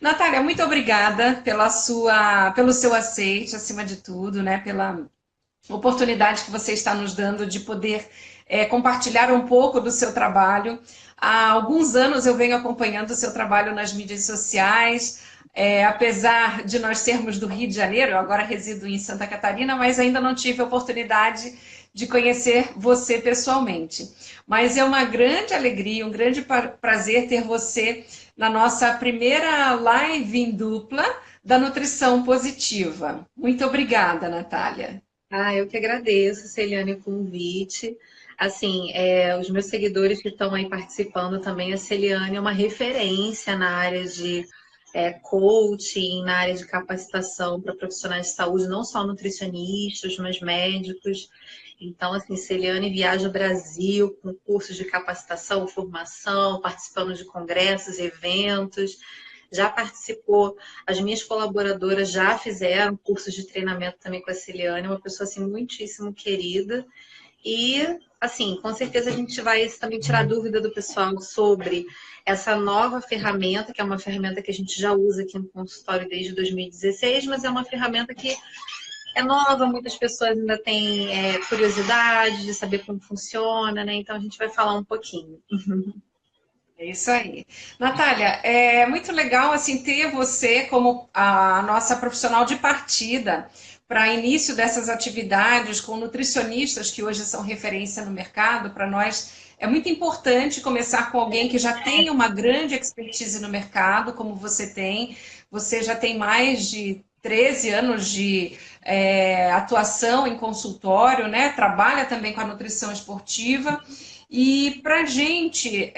Natália, muito obrigada pelo seu aceite, acima de tudo, né? Pela oportunidade que você está nos dando de poder compartilhar um pouco do seu trabalho. Há alguns anos eu venho acompanhando o seu trabalho nas mídias sociais, apesar de nós sermos do Rio de Janeiro, eu agora resido em Santa Catarina, mas ainda não tive a oportunidade de conhecer você pessoalmente. Mas é uma grande alegria, um grande prazer ter você na nossa primeira live em dupla da Nutrição Positiva. Muito obrigada, Natália. Eu que agradeço, Celiane, o convite. Assim, os meus seguidores que estão aí participando também, a Celiane é uma referência na área de coaching, na área de capacitação para profissionais de saúde, não só nutricionistas, mas médicos. Então, assim, Celiane viaja o Brasil com cursos de capacitação, formação, participando de congressos, eventos. Já participou, as minhas colaboradoras já fizeram cursos de treinamento também com a Celiane, uma pessoa assim muitíssimo querida. E assim, com certeza a gente vai também tirar dúvida do pessoal sobre essa nova ferramenta, que é uma ferramenta que a gente já usa aqui no consultório desde 2016, mas é uma ferramenta que é nova, muitas pessoas ainda têm curiosidade de saber como funciona, né? Então a gente vai falar um pouquinho. É isso aí. Natália, é muito legal assim ter você como a nossa profissional de partida para início dessas atividades com nutricionistas que hoje são referência no mercado. Para nós é muito importante começar com alguém que já tem uma grande expertise no mercado, como você tem. Você já tem mais de 13 anos de atuação em consultório, né? Trabalha também com a nutrição esportiva. E para a gente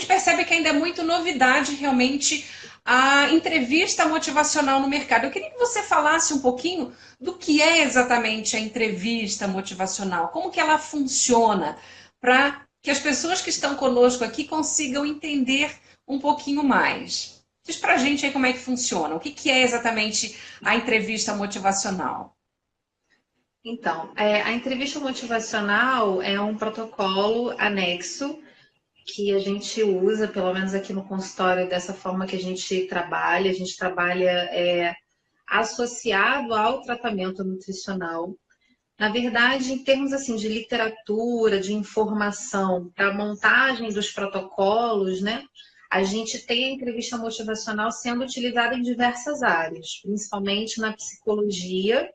percebe que ainda é muito novidade realmente a entrevista motivacional no mercado. Eu queria que você falasse um pouquinho do que é exatamente a entrevista motivacional, como que ela funciona, para que as pessoas que estão conosco aqui consigam entender um pouquinho mais. Diz para a gente aí como é que funciona, o que que é exatamente a entrevista motivacional. Então, a entrevista motivacional é um protocolo anexo que a gente usa, pelo menos aqui no consultório, dessa forma que a gente trabalha. A gente trabalha associado ao tratamento nutricional. Na verdade, em termos assim de literatura, de informação para a montagem dos protocolos, né? A gente tem a entrevista motivacional sendo utilizada em diversas áreas, principalmente na psicologia,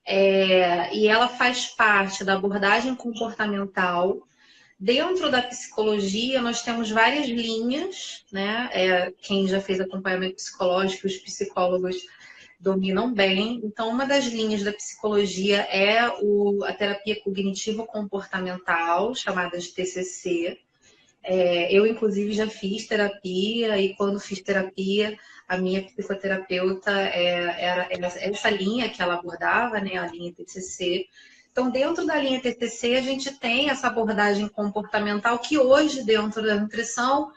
e ela faz parte da abordagem comportamental. Dentro da psicologia, nós temos várias linhas, né? Quem já fez acompanhamento psicológico, os psicólogos dominam bem. Então, uma das linhas da psicologia é a terapia cognitivo-comportamental, chamada de TCC. Eu, inclusive, já fiz terapia e quando fiz terapia, a minha psicoterapeuta era essa linha que ela abordava, né, a linha TCC. Então, dentro da linha TCC, a gente tem essa abordagem comportamental que hoje, dentro da nutrição,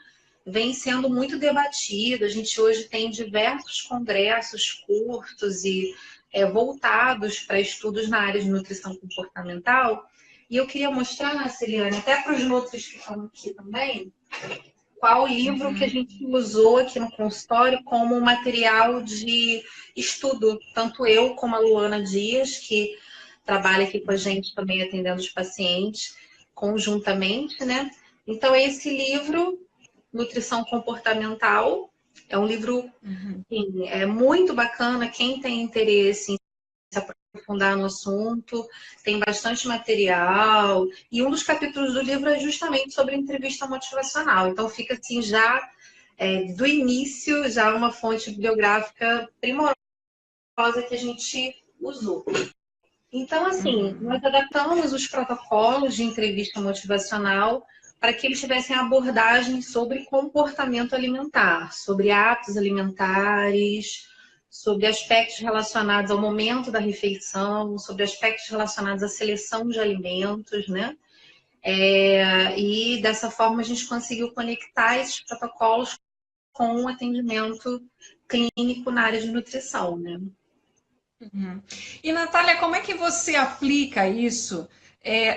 vem sendo muito debatida. A gente hoje tem diversos congressos curtos e voltados para estudos na área de nutrição comportamental. E eu queria mostrar, Celiane, até para os outros que estão aqui também, qual livro que a gente usou aqui no consultório como material de estudo. Tanto eu como a Luana Dias, que trabalha aqui com a gente também atendendo os pacientes conjuntamente, né? Então, esse livro, Nutrição Comportamental, é um livro muito bacana. Quem tem interesse em se aprofundar no assunto, tem bastante material. E um dos capítulos do livro é justamente sobre entrevista motivacional. Então, fica assim já do início, já uma fonte bibliográfica primorosa que a gente usou. Então, assim, nós adaptamos os protocolos de entrevista motivacional para que eles tivessem abordagem sobre comportamento alimentar, sobre hábitos alimentares, sobre aspectos relacionados ao momento da refeição, sobre aspectos relacionados à seleção de alimentos, né? E dessa forma a gente conseguiu conectar esses protocolos com o atendimento clínico na área de nutrição, né? E, Natália, como é que você aplica isso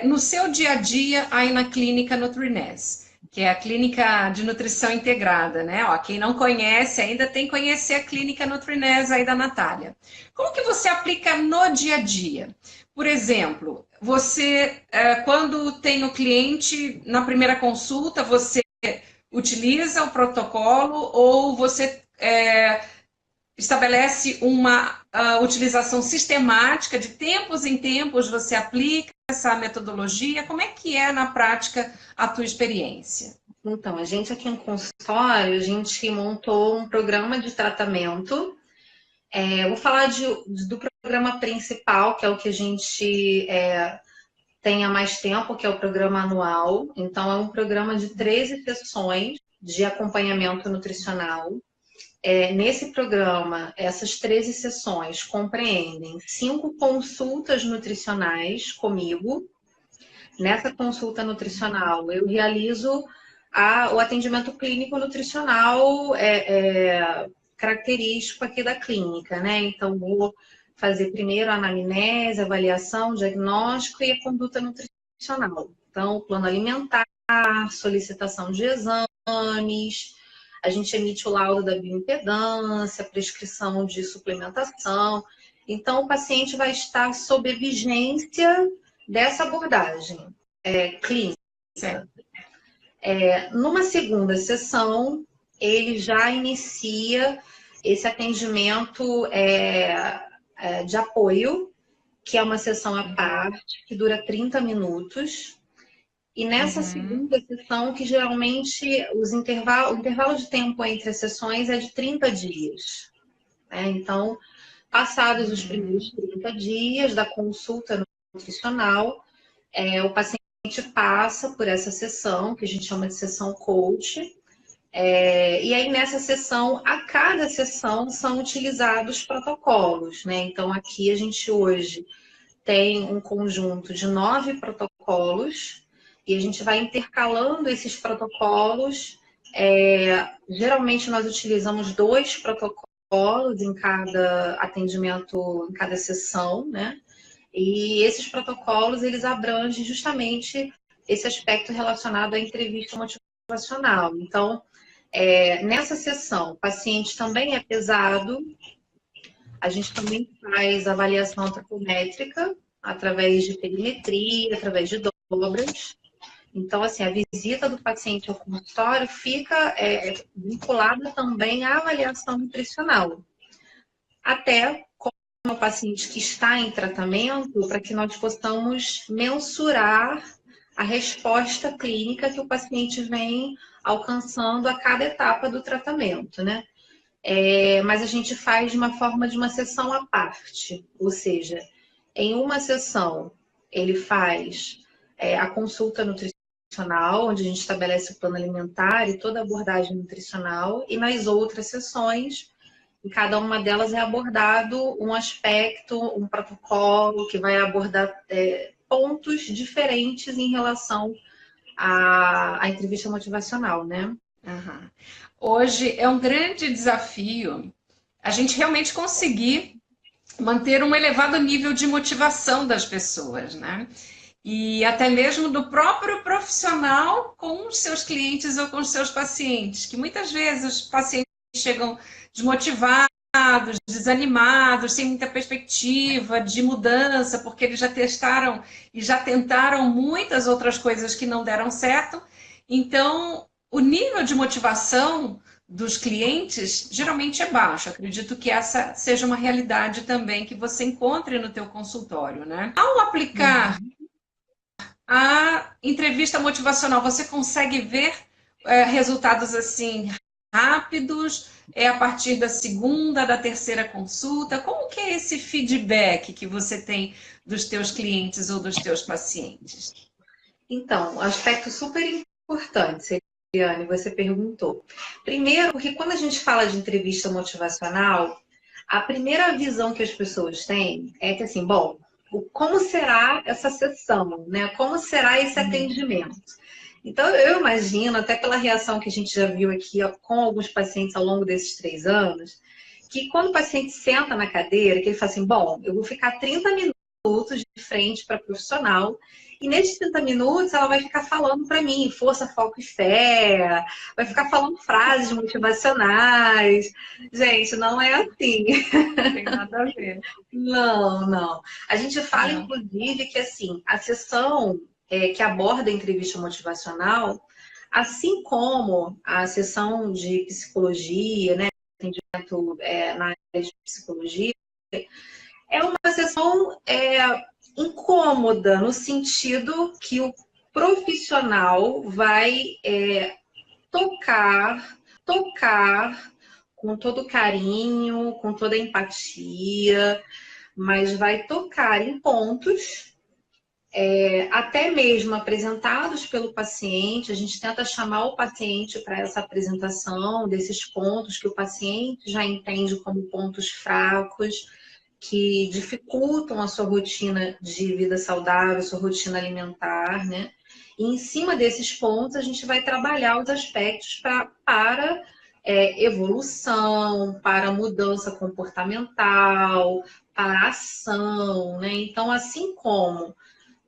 no seu dia a dia aí na clínica Nutriness? que é a Clínica de Nutrição Integrada, né? Ó, quem não conhece ainda tem que conhecer a Clínica Nutrinés aí da Natália. Como que você aplica no dia a dia? Por exemplo, você, quando tem o cliente na primeira consulta, você utiliza o protocolo ou você estabelece uma utilização sistemática, de tempos em tempos você aplica essa metodologia? Como é que é na prática a tua experiência? Então, a gente aqui no consultório, a gente montou um programa de tratamento. Eu vou falar do programa principal, que é o que a gente tem há mais tempo, que é o programa anual. Então, é um programa de 13 sessões de acompanhamento nutricional. Nesse programa, essas 13 sessões compreendem 5 consultas nutricionais comigo. Nessa consulta nutricional, eu realizo o atendimento clínico nutricional característico aqui da clínica, né? Então, vou fazer primeiro a anamnese, avaliação, diagnóstico e a conduta nutricional. Então, plano alimentar, solicitação de exames, a gente emite o laudo da bioimpedância, prescrição de suplementação. Então, o paciente vai estar sob a vigência dessa abordagem clínica. Numa segunda sessão, ele já inicia esse atendimento de apoio, que é uma sessão à parte, que dura 30 minutos. E nessa segunda sessão, que geralmente o intervalo de tempo entre as sessões é de 30 dias. Então, passados os primeiros 30 dias da consulta nutricional, o paciente passa por essa sessão, que a gente chama de sessão coach. E aí, nessa sessão, a cada sessão são utilizados protocolos, né? Então, aqui a gente hoje tem um conjunto de 9 protocolos e a gente vai intercalando esses protocolos. Geralmente, nós utilizamos 2 protocolos em cada atendimento, em cada sessão, né? E esses protocolos, eles abrangem justamente esse aspecto relacionado à entrevista motivacional. Então, nessa sessão, o paciente também é pesado, a gente também faz avaliação antropométrica, através de perimetria, através de dobras. Então, assim, a visita do paciente ao consultório fica vinculada também à avaliação nutricional. Até o paciente que está em tratamento, para que nós possamos mensurar a resposta clínica que o paciente vem alcançando a cada etapa do tratamento, né? Mas a gente faz de uma forma de uma sessão à parte, ou seja, em uma sessão ele faz a consulta nutricional, onde a gente estabelece o plano alimentar e toda a abordagem nutricional, e nas outras sessões, em cada uma delas é abordado um aspecto, um protocolo que vai abordar pontos diferentes em relação à entrevista motivacional, né? Uhum. Hoje é um grande desafio a gente realmente conseguir manter um elevado nível de motivação das pessoas, né? E até mesmo do próprio profissional com os seus clientes ou com os seus pacientes, que muitas vezes os pacientes chegam desmotivados, desanimados, sem muita perspectiva de mudança, porque eles já testaram e já tentaram muitas outras coisas que não deram certo. Então, o nível de motivação dos clientes geralmente é baixo. Acredito que essa seja uma realidade também que você encontre no teu consultório, né? Ao aplicar a entrevista motivacional, você consegue ver resultados assim rápidos? É a partir da segunda, da terceira consulta? Como que é esse feedback que você tem dos teus clientes ou dos teus pacientes? Então, aspecto super importante, Eliane, você perguntou. Primeiro, porque quando a gente fala de entrevista motivacional, a primeira visão que as pessoas têm é que assim, bom, como será essa sessão, né? Como será esse atendimento? Então, eu imagino, até pela reação que a gente já viu aqui com alguns pacientes ao longo desses 3 anos, que quando o paciente senta na cadeira, que ele fala assim, bom, eu vou ficar 30 minutos minutos de frente para profissional. E nesses 30 minutos ela vai ficar falando para mim, força, foco e fé, vai ficar falando frases motivacionais. Gente, não é assim. Não tem nada a ver. Não, não. A gente fala, Não. inclusive, que assim, a sessão que aborda a entrevista motivacional, assim como a sessão de psicologia, né, atendimento na área de psicologia, é uma sessão incômoda, no sentido que o profissional vai tocar com todo carinho, com toda empatia, mas vai tocar em pontos, até mesmo apresentados pelo paciente. A gente tenta chamar o paciente para essa apresentação desses pontos que o paciente já entende como pontos fracos, que dificultam a sua rotina de vida saudável, sua rotina alimentar, né? E em cima desses pontos, a gente vai trabalhar os aspectos para evolução, para mudança comportamental, para ação, né? Então, assim como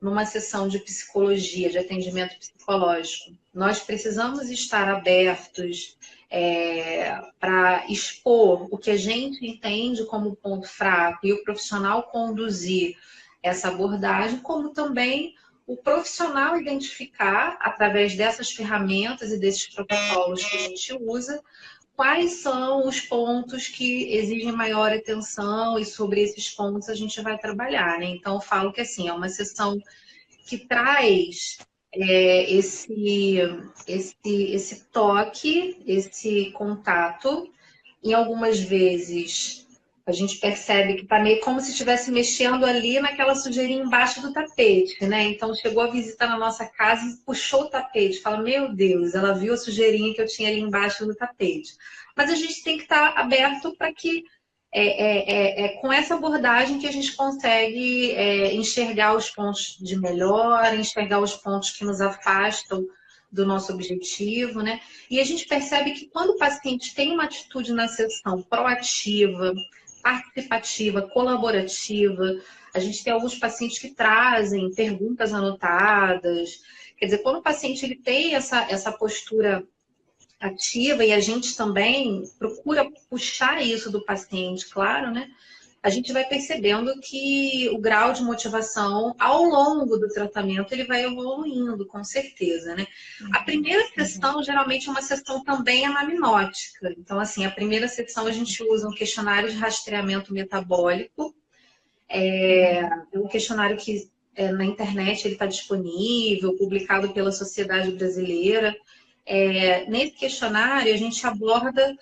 numa sessão de psicologia, de atendimento psicológico, nós precisamos estar abertos para expor o que a gente entende como ponto fraco e o profissional conduzir essa abordagem, como também o profissional identificar, através dessas ferramentas e desses protocolos que a gente usa, quais são os pontos que exigem maior atenção, e sobre esses pontos a gente vai trabalhar, né? Então, eu falo que assim, é uma sessão que traz esse toque, esse contato. Em algumas vezes a gente percebe que está meio como se estivesse mexendo ali naquela sujeirinha embaixo do tapete, né? Então chegou a visita na nossa casa e puxou o tapete, fala, meu Deus, ela viu a sujeirinha que eu tinha ali embaixo do tapete. Mas a gente tem que estar aberto para que com essa abordagem que a gente consegue enxergar os pontos de melhora, enxergar os pontos que nos afastam do nosso objetivo, né? E a gente percebe que quando o paciente tem uma atitude na sessão proativa, participativa, colaborativa, a gente tem alguns pacientes que trazem perguntas anotadas. Quer dizer, quando o paciente ele tem essa postura ativa, e a gente também procura puxar isso do paciente, claro, né? A gente vai percebendo que o grau de motivação ao longo do tratamento ele vai evoluindo, com certeza, né? A primeira sessão geralmente é uma sessão também anamnótica. Então, assim, a primeira sessão a gente usa um questionário de rastreamento metabólico. É um questionário que na internet ele está disponível, publicado pela Sociedade Brasileira. Nesse questionário, a gente aborda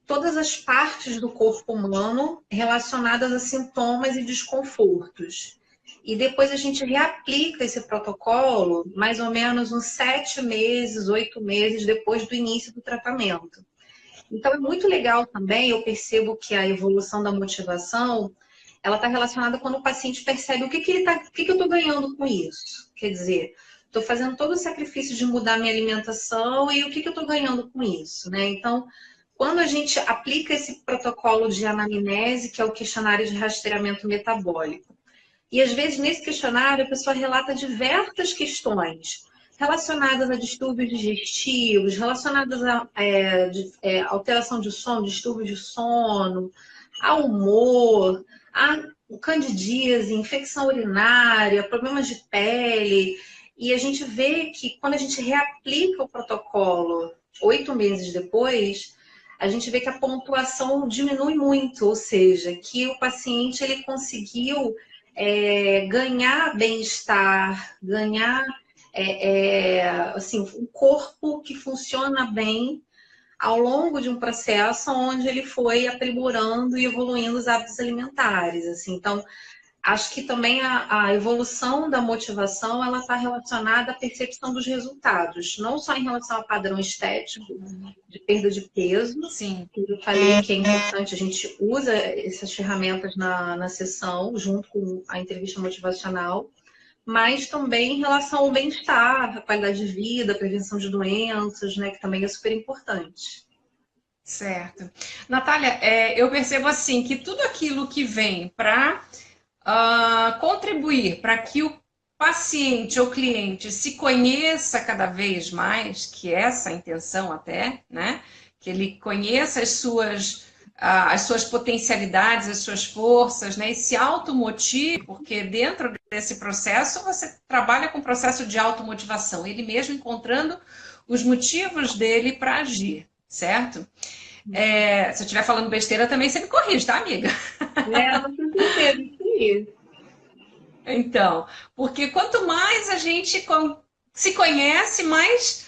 todas as partes do corpo humano relacionadas a sintomas e desconfortos. E depois a gente reaplica esse protocolo mais ou menos uns 7 meses, 8 meses depois do início do tratamento. Então, é muito legal também, eu percebo que a evolução da motivação, ela está relacionada quando o paciente percebe o que eu estou ganhando com isso. Quer dizer, estou fazendo todo o sacrifício de mudar minha alimentação e o que eu estou ganhando com isso, né? Então, quando a gente aplica esse protocolo de anamnese, que é o questionário de rastreamento metabólico, e às vezes nesse questionário a pessoa relata diversas questões relacionadas a distúrbios digestivos, relacionadas a alteração de sono, distúrbios de sono, a humor, a candidíase, infecção urinária, problemas de pele. E a gente vê que quando a gente reaplica o protocolo 8 meses depois, a gente vê que a pontuação diminui muito, ou seja, que o paciente ele conseguiu ganhar bem-estar, ganhar assim, um corpo que funciona bem ao longo de um processo onde ele foi aprimorando e evoluindo os hábitos alimentares. Assim. Então, acho que também a evolução da motivação ela está relacionada à percepção dos resultados, não só em relação ao padrão estético, de perda de peso. Sim. Eu falei que é importante, a gente usa essas ferramentas na sessão, junto com a entrevista motivacional, mas também em relação ao bem-estar, a qualidade de vida, a prevenção de doenças, né, que também é super importante. Certo. Natália, eu percebo assim que tudo aquilo que vem para contribuir para que o paciente ou cliente se conheça cada vez mais, que é essa a intenção até, né? Que ele conheça as suas potencialidades, as suas forças, né? E se automotive, porque dentro desse processo você trabalha com o processo de automotivação, ele mesmo encontrando os motivos dele para agir, certo? Se eu estiver falando besteira também, você me corrige, tá, amiga? Não, com certeza, isso aí. Então, porque quanto mais a gente se conhece, mais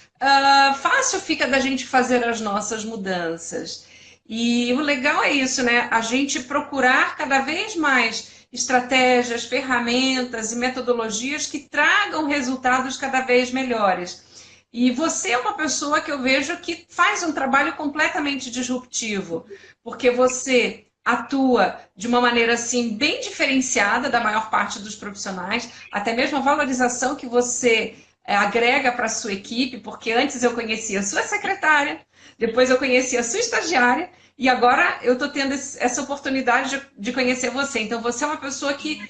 fácil fica da gente fazer as nossas mudanças. E o legal é isso, né? A gente procurar cada vez mais estratégias, ferramentas e metodologias que tragam resultados cada vez melhores. E você é uma pessoa que eu vejo que faz um trabalho completamente disruptivo, porque você atua de uma maneira assim bem diferenciada da maior parte dos profissionais, até mesmo a valorização que você agrega para a sua equipe, porque antes eu conhecia a sua secretária, depois eu conhecia a sua estagiária, e agora eu estou tendo essa oportunidade de conhecer você. Então, você é uma pessoa que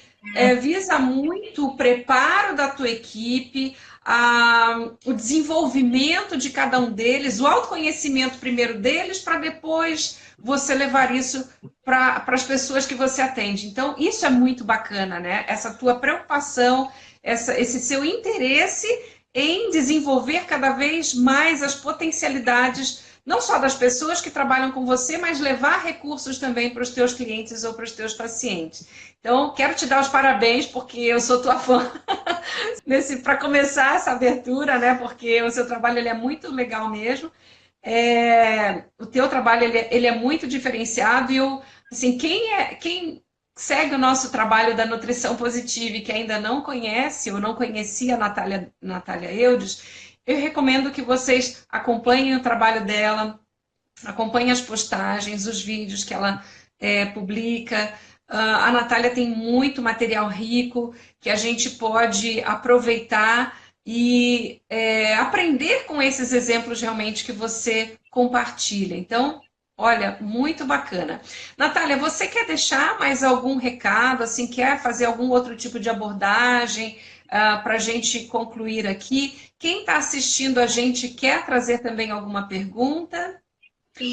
visa muito o preparo da tua equipe, o desenvolvimento de cada um deles, o autoconhecimento primeiro deles, para depois você levar isso para as pessoas que você atende. Então, isso é muito bacana, né? Essa tua preocupação, esse seu interesse em desenvolver cada vez mais as potencialidades, não só das pessoas que trabalham com você, mas levar recursos também para os teus clientes ou para os teus pacientes. Então, quero te dar os parabéns, porque eu sou tua fã para começar essa abertura, né? Porque o seu trabalho ele é muito legal mesmo. O teu trabalho ele é muito diferenciado e eu, assim, quem segue o nosso trabalho da nutrição positiva e que ainda não conhece ou não conhecia a Natália Eudes, eu recomendo que vocês acompanhem o trabalho dela, acompanhem as postagens, os vídeos que ela publica. A Natália tem muito material rico que a gente pode aproveitar e aprender com esses exemplos realmente que você compartilha. Então, olha, muito bacana. Natália, você quer deixar mais algum recado, assim, quer fazer algum outro tipo de abordagem para a gente concluir aqui? Quem está assistindo a gente quer trazer também alguma pergunta?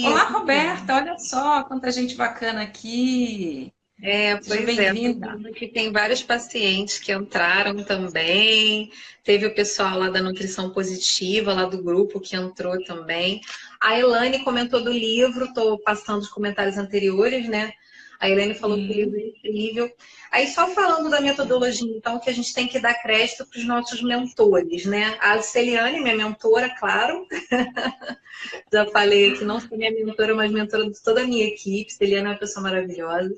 Olá, Isso. Roberta, olha só quanta gente bacana aqui. Seja Pois é, tô bem-vinda. vendo que tem vários pacientes que entraram também. Teve o pessoal lá da Nutrição Positiva, lá do grupo, que entrou também. A Elaine comentou do livro, estou passando os comentários anteriores, né? A Elaine falou que o livro é incrível. Aí, só falando da metodologia, então, que a gente tem que dar crédito para os nossos mentores, né? A Celiane, minha mentora, claro. Já falei que não sou minha mentora, mas mentora de toda a minha equipe. Celiane é uma pessoa maravilhosa.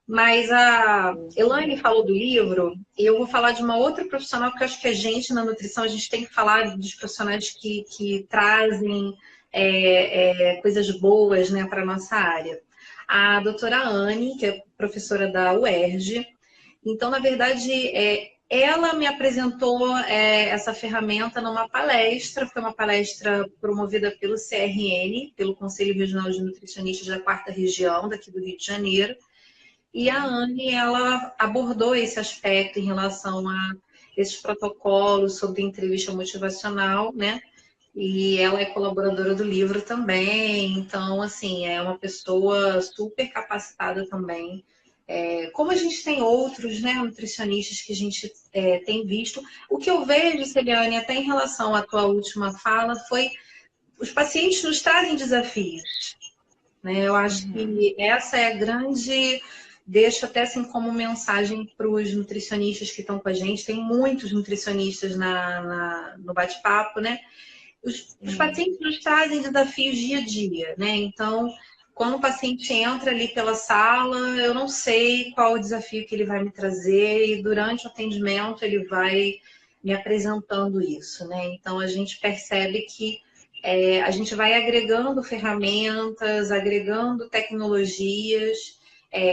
Mas a Elaine falou do livro, e eu vou falar de uma outra profissional, porque eu acho que a gente, na nutrição, a gente tem que falar dos profissionais que trazem coisas boas, né, para a nossa área. A doutora Anne, que é professora da UERJ. Então, na verdade, ela me apresentou essa ferramenta numa palestra, foi uma palestra promovida pelo CRN, pelo Conselho Regional de Nutricionistas da 4ª Região, daqui do Rio de Janeiro. E a Anne, ela abordou esse aspecto em relação a esses protocolos sobre entrevista motivacional, né? E ela é colaboradora do livro também, então, assim, é uma pessoa super capacitada também. Como a gente tem outros, né, nutricionistas que a gente tem visto, o que eu vejo, Celiane, até em relação à tua última fala, foi os pacientes nos trazem desafios, né? Eu acho que essa é a grande... Deixo até assim como mensagem para os nutricionistas que estão com a gente. Tem muitos nutricionistas no bate-papo, né? Os pacientes nos trazem desafios dia a dia, né? Então, quando o paciente entra ali pela sala, eu não sei qual o desafio que ele vai me trazer e durante o atendimento ele vai me apresentando isso, né? Então, a gente percebe que a gente vai agregando ferramentas, agregando tecnologias.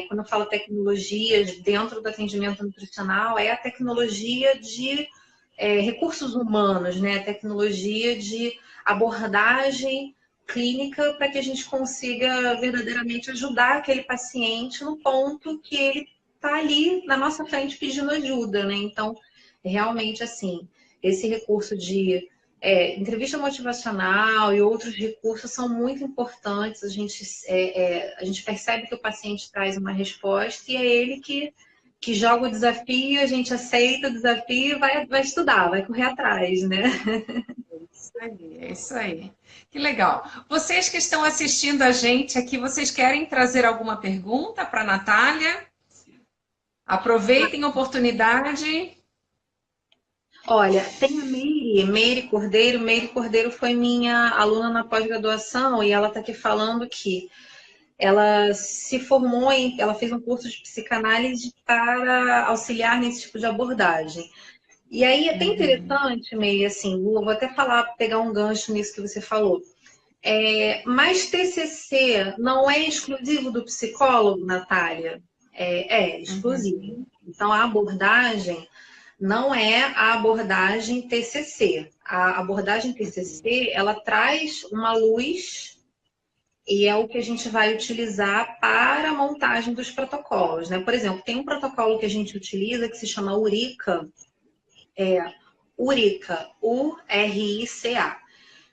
Quando eu falo tecnologias dentro do atendimento nutricional, é a tecnologia de recursos humanos, né? A tecnologia de abordagem clínica para que a gente consiga verdadeiramente ajudar aquele paciente no ponto que ele tá ali na nossa frente pedindo ajuda, né? Então, realmente, assim, esse recurso de entrevista motivacional e outros recursos são muito importantes. A gente percebe que o paciente traz uma resposta e é ele que joga o desafio, a gente aceita o desafio e vai estudar, vai correr atrás, né? Isso aí, é isso aí. Que legal. Vocês que estão assistindo a gente aqui, vocês querem trazer alguma pergunta para a Natália? Aproveitem a oportunidade. Olha, tem a Meire Cordeiro. Meire Cordeiro foi minha aluna na pós-graduação e ela está aqui falando que ela se formou ela fez um curso de psicanálise para auxiliar nesse tipo de abordagem. E aí é bem interessante, Meire, assim, vou até pegar um gancho nisso que você falou. Mas TCC não é exclusivo do psicólogo, Natália? É exclusivo. Então, a abordagem não é a abordagem TCC. A abordagem TCC, ela traz uma luz e é o que a gente vai utilizar para a montagem dos protocolos, né? Por exemplo, tem um protocolo que a gente utiliza que se chama URICA, URICA.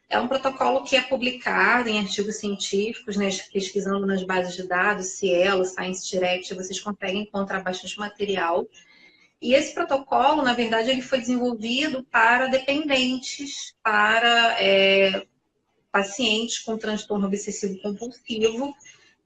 É um protocolo que é publicado em artigos científicos, né, pesquisando nas bases de dados, Cielo, Science Direct, vocês conseguem encontrar bastante material. E esse protocolo, na verdade, ele foi desenvolvido para dependentes, para pacientes com transtorno obsessivo compulsivo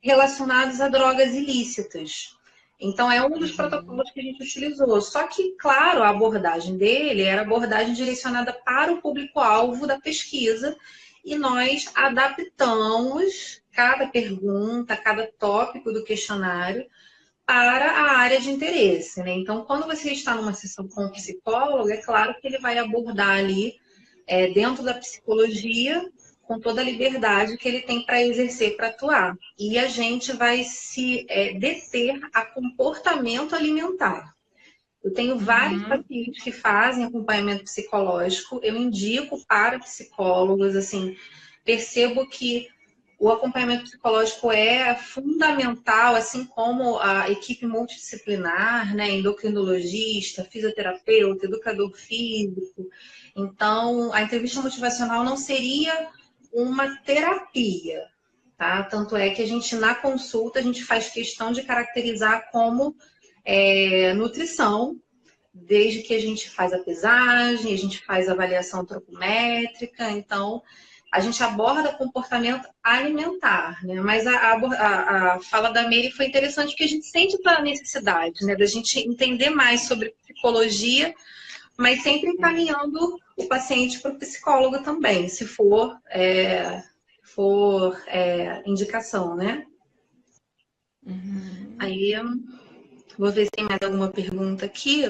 relacionados a drogas ilícitas. Então, é um dos protocolos que a gente utilizou. Só que, claro, a abordagem dele era abordagem direcionada para o público-alvo da pesquisa e nós adaptamos cada pergunta, cada tópico do questionário para a área de interesse, né? Então, quando você está numa sessão com o psicólogo, é claro que ele vai abordar ali, dentro da psicologia, com toda a liberdade que ele tem para exercer, para atuar. E a gente vai se deter a comportamento alimentar. Eu tenho vários pacientes que fazem acompanhamento psicológico, eu indico para psicólogos, assim, percebo que o acompanhamento psicológico é fundamental, assim como a equipe multidisciplinar, né, endocrinologista, fisioterapeuta, educador físico. Então, a entrevista motivacional não seria uma terapia, tá? Tanto é que a gente, na consulta, a gente faz questão de caracterizar como nutrição, desde que a gente faz a pesagem, a gente faz a avaliação antropométrica, então a gente aborda comportamento alimentar, né? Mas a fala da Meire foi interessante porque a gente sente a necessidade, né, da gente entender mais sobre psicologia, mas sempre encaminhando o paciente para o psicólogo também, se for indicação, né? Aí, vou ver se tem mais alguma pergunta aqui.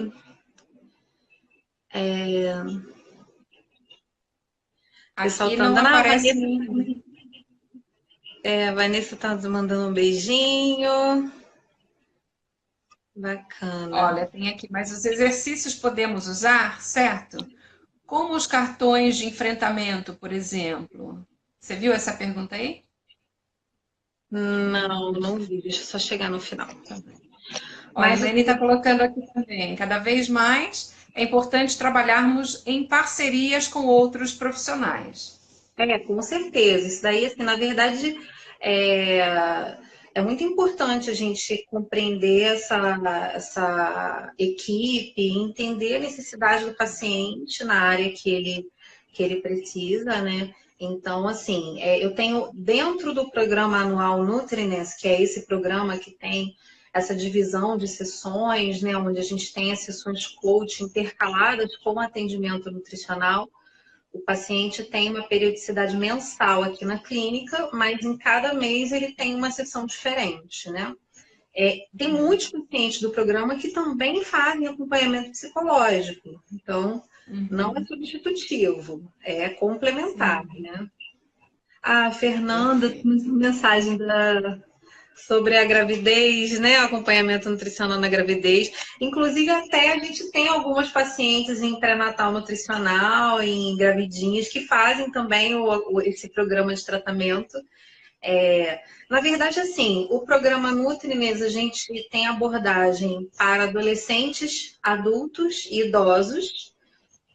Aqui não aparece. Vanessa tá mandando um beijinho. Bacana. Olha, tem aqui, mas os exercícios podemos usar, certo? Como os cartões de enfrentamento, por exemplo. Você viu essa pergunta aí? Não vi. Deixa eu só chegar no final. Olha, a Leni está colocando aqui também. Cada vez mais é importante trabalharmos em parcerias com outros profissionais. Com certeza. Isso daí, assim, na verdade, é muito importante a gente compreender essa equipe, entender a necessidade do paciente na área que ele precisa, né? Então, assim, eu tenho dentro do programa anual Nutriness, que é esse programa que tem essa divisão de sessões, né? Onde a gente tem as sessões coaching intercaladas com atendimento nutricional. O paciente tem uma periodicidade mensal aqui na clínica, mas em cada mês ele tem uma sessão diferente, né? Tem muitos pacientes do programa que também fazem acompanhamento psicológico. Então, não é substitutivo, é complementar, né? A Fernanda, mensagem sobre a gravidez, né? Acompanhamento nutricional na gravidez. Inclusive, até a gente tem algumas pacientes em pré-natal nutricional, em gravidinhas, que fazem também esse programa de tratamento. Na verdade, assim, o programa Nutri-Mesa, a gente tem abordagem para adolescentes, adultos e idosos.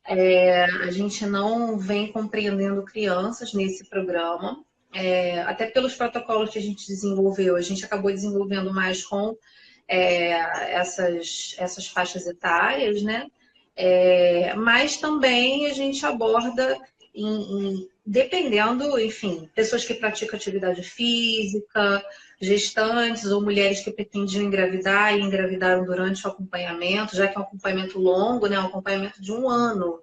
A gente não vem compreendendo crianças nesse programa. Até pelos protocolos que a gente desenvolveu, a gente acabou desenvolvendo mais com essas faixas etárias, né? Mas também a gente aborda dependendo, enfim, pessoas que praticam atividade física, gestantes ou mulheres que pretendiam engravidar e engravidaram durante o acompanhamento, já que é um acompanhamento longo, né? Um acompanhamento de 1 ano.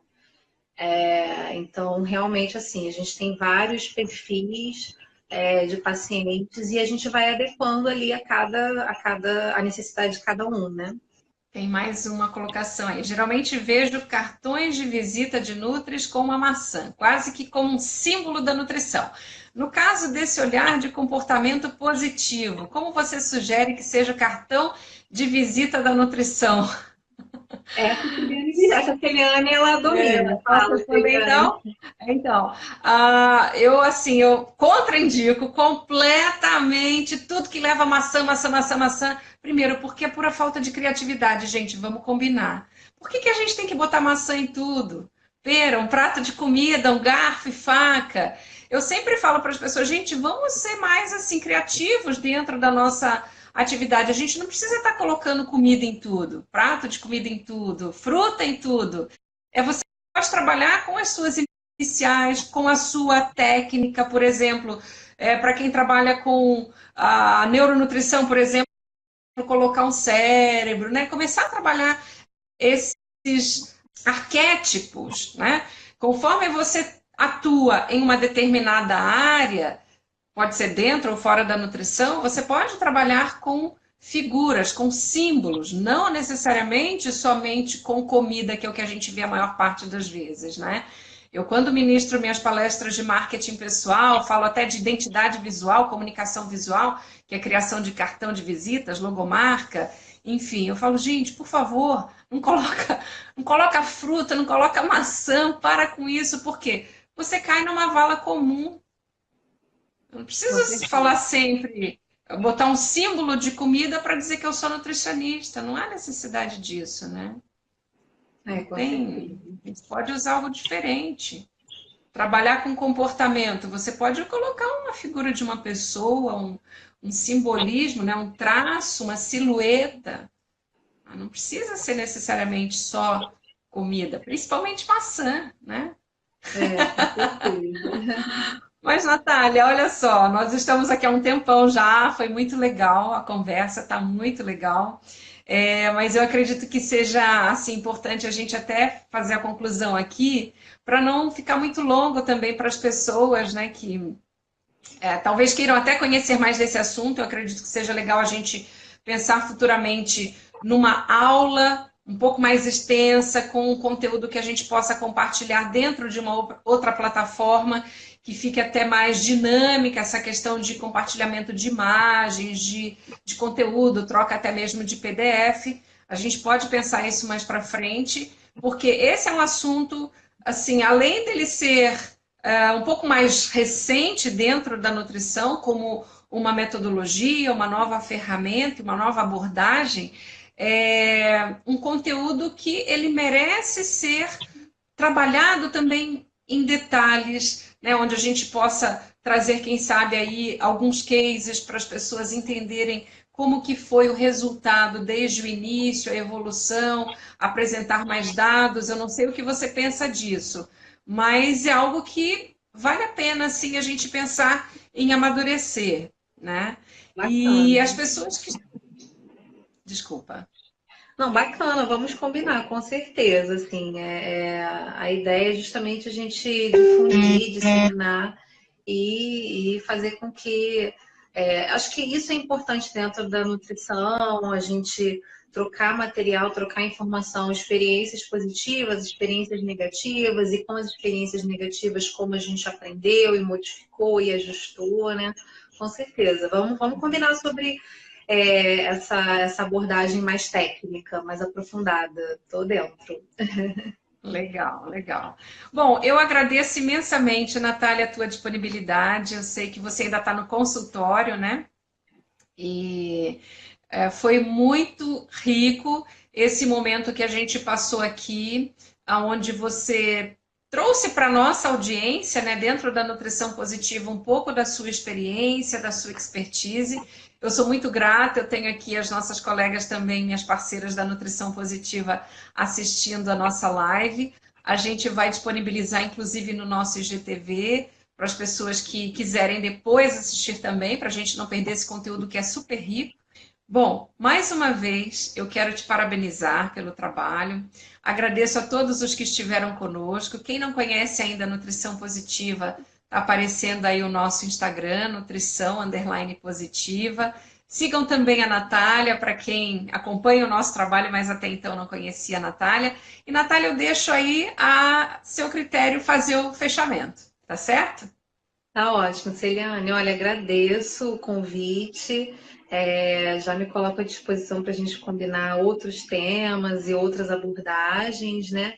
Então, realmente, assim, a gente tem vários perfis de pacientes e a gente vai adequando ali a necessidade de cada um, né? Tem mais uma colocação aí. Geralmente vejo cartões de visita de Nutris com uma maçã, quase que como um símbolo da nutrição. No caso desse olhar de comportamento positivo, como você sugere que seja o cartão de visita da nutrição? Essa Celiane, ela domina. Fala, Posso também, Celiane. então? Então, eu contraindico completamente tudo que leva maçã, maçã, maçã, maçã. Primeiro, porque é pura falta de criatividade, gente, vamos combinar. Por que a gente tem que botar maçã em tudo? Pera, um prato de comida, um garfo e faca. Eu sempre falo para as pessoas, gente, vamos ser mais assim criativos dentro da nossa atividade. A gente não precisa estar colocando comida em tudo, prato de comida em tudo, fruta em tudo. Você pode trabalhar com as suas iniciais, com a sua técnica, por exemplo, para quem trabalha com a neuronutrição, por exemplo, colocar um cérebro, né? Começar a trabalhar esses arquétipos, né? Conforme você atua em uma determinada área, pode ser dentro ou fora da nutrição, você pode trabalhar com figuras, com símbolos, não necessariamente somente com comida, que é o que a gente vê a maior parte das vezes, né? Eu, quando ministro minhas palestras de marketing pessoal, falo até de identidade visual, comunicação visual, que é a criação de cartão de visitas, logomarca, enfim, eu falo, gente, por favor, não coloca fruta, não coloca maçã, para com isso, porque você cai numa vala comum. Eu não preciso falar sempre, botar um símbolo de comida para dizer que eu sou nutricionista. Não há necessidade disso, né? Não Com certeza. tem. A gente pode usar algo diferente. Trabalhar com comportamento. Você pode colocar uma figura de uma pessoa, um simbolismo, né? Um traço, uma silhueta. Não precisa ser necessariamente só comida, principalmente maçã, né? Com certeza. Mas, Natália, olha só, nós estamos aqui há um tempão já, foi muito legal, a conversa está muito legal. Mas eu acredito que seja assim, importante a gente até fazer a conclusão aqui, para não ficar muito longo também para as pessoas, né, que talvez queiram até conhecer mais desse assunto. Eu acredito que seja legal a gente pensar futuramente numa aula um pouco mais extensa, com um conteúdo que a gente possa compartilhar dentro de uma outra plataforma, que fique até mais dinâmica, essa questão de compartilhamento de imagens, de conteúdo, troca até mesmo de PDF. A gente pode pensar isso mais para frente, porque esse é um assunto, assim, além dele ser um pouco mais recente dentro da nutrição, como uma metodologia, uma nova ferramenta, uma nova abordagem, um conteúdo que ele merece ser trabalhado também em detalhes, né, onde a gente possa trazer, quem sabe, aí alguns cases para as pessoas entenderem como que foi o resultado desde o início, a evolução, apresentar mais dados. Eu não sei o que você pensa disso, mas é algo que vale a pena, sim, a gente pensar em amadurecer, né? E Bacana. as pessoas que... Desculpa. Não, bacana, vamos combinar, com certeza. Assim, a ideia é justamente a gente difundir, disseminar e fazer com que. Acho que isso é importante dentro da nutrição, a gente trocar material, trocar informação, experiências positivas, experiências negativas, e com as experiências negativas, como a gente aprendeu e modificou e ajustou, né? Com certeza. Vamos combinar sobre essa abordagem mais técnica, mais aprofundada. Tô dentro. Legal, legal. Bom, eu agradeço imensamente, Natália, a tua disponibilidade. Eu sei que você ainda está no consultório, né? E foi muito rico esse momento que a gente passou aqui, onde você trouxe para a nossa audiência, né, dentro da nutrição positiva, um pouco da sua experiência, da sua expertise. Eu sou muito grata, eu tenho aqui as nossas colegas também, minhas parceiras da nutrição positiva, assistindo a nossa live. A gente vai disponibilizar, inclusive, no nosso IGTV, para as pessoas que quiserem depois assistir também, para a gente não perder esse conteúdo que é super rico. Bom, mais uma vez eu quero te parabenizar pelo trabalho. Agradeço a todos os que estiveram conosco. Quem não conhece ainda a Nutrição Positiva, está aparecendo aí o nosso Instagram, nutrição_positiva. Sigam também a Natália, para quem acompanha o nosso trabalho, mas até então não conhecia a Natália. E, Natália, eu deixo aí a seu critério fazer o fechamento, tá certo? Tá ótimo, Celiane. Olha, agradeço o convite. Já me coloco à disposição para a gente combinar outros temas e outras abordagens, né?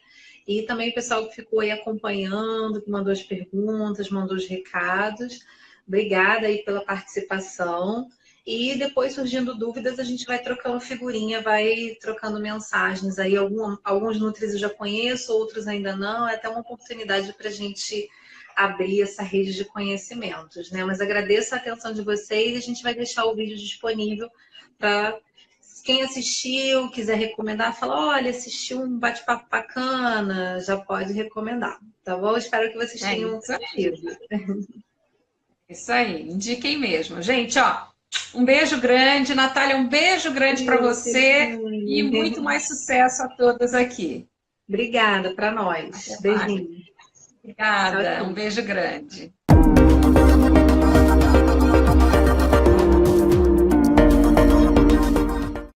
E também o pessoal que ficou aí acompanhando, que mandou as perguntas, mandou os recados. Obrigada aí pela participação. E depois, surgindo dúvidas, a gente vai trocando figurinha, vai trocando mensagens. Aí alguns nutris eu já conheço, outros ainda não. É até uma oportunidade para a gente abrir essa rede de conhecimentos, né? Mas agradeço a atenção de vocês e a gente vai deixar o vídeo disponível para quem assistiu, quiser recomendar, fala, olha, assistiu um bate-papo bacana, já pode recomendar, tá bom? Espero que vocês É tenham isso curtido. aí. Isso aí, indiquem mesmo. Gente, ó, um beijo grande. Natália, um beijo grande para você e muito mais sucesso a todas aqui. Obrigada para nós. Até mais. Beijinho. Tchau, Obrigada, um tchau. beijo grande.